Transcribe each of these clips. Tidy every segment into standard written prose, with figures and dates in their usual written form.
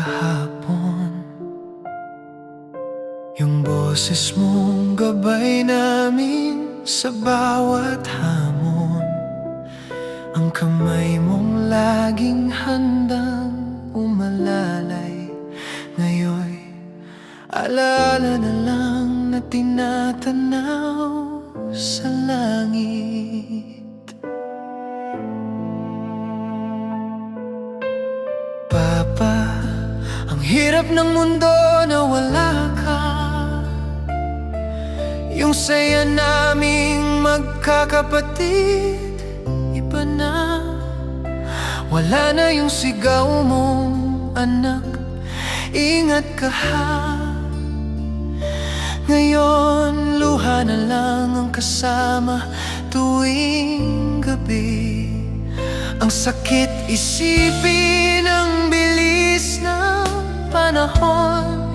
kahapon. Yung boses mong gabay namin sa bawat hamon. Ang kamay mong laging handang umalalay. Ngayon'y alaala na lang na tinatanaw sa langit. Papa, ang hirap ng mundo na wala ka. Yung saya naming magkakapatid, iba na. Wala na yung sigaw mong anak, ingat ka ha. Ngayon, luha na lang ang kasama tuwing gabi. Ang sakit isipin ang bilis ng panahon,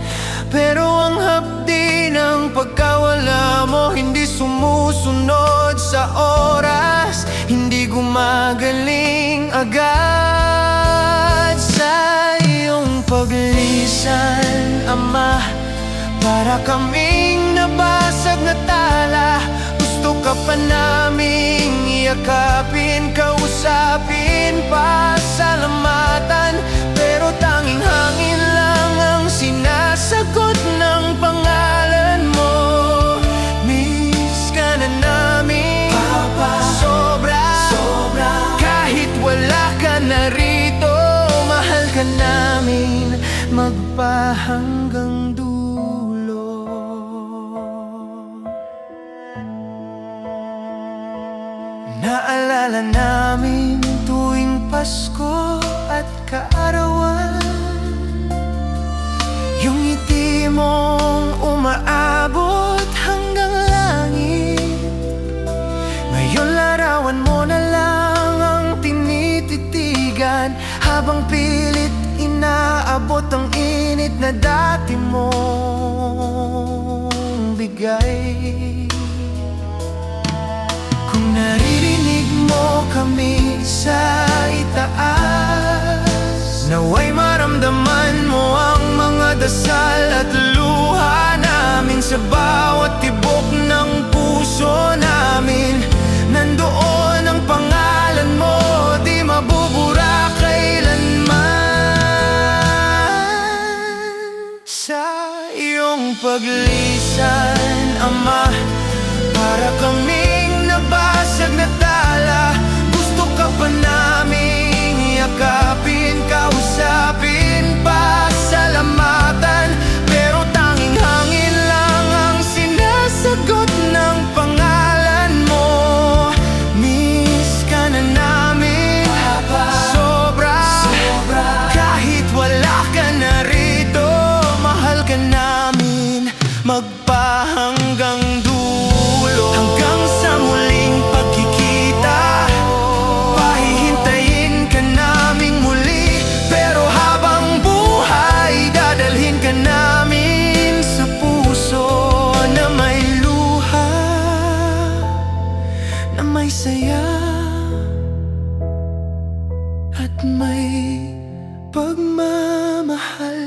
pero ang hapdi ng pagkawala mo hindi sumusunod sa oras, hindi gumagaling agad. Sa iyong paglisan, Ama, para kaming nabasag na tala. Gusto ka pa naming yakapin, kausapin, pasalamatan, pero tanging hangin lang ang sinasagot ng pangalan mo. Miss ka na namin, Papa, sobra, sobra. Kahit wala ka narito, mahal ka namin magpahanggang dulo. Naalala namin tuwing Pasko at kaarawan, yung ngiti mong umaabot hanggang langit. Ngayon larawan mo na lang ang tinititigan, habang pilit inaabot ang init na dati mong bigay. Kung naririnig mo kami sa itaas, naway maramdaman mo ang mga dasal at luha namin. Sa bawat tibok ng puso namin, nandoon ang pangalan mo, di mabubura kailanman. Sa iyong paglisan, Ama, para kaming nabasag na tala. Gusto ka pa naming yakapin, kausapin, pasalamatan, pero tanging hangin lang ang sinasagot ng pangalan mo. Miss ka na namin, Papa, sobra, sobra. Kahit wala ka narito, mahal ka namin magpahanggang dulo. Hanggang sa muling pagkikita, pahihintayin ka naming muli, pero habang buhay, dadalhin ka namin sa puso na may luha, na may saya at may pagmamahal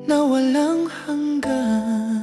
na walang hanggan.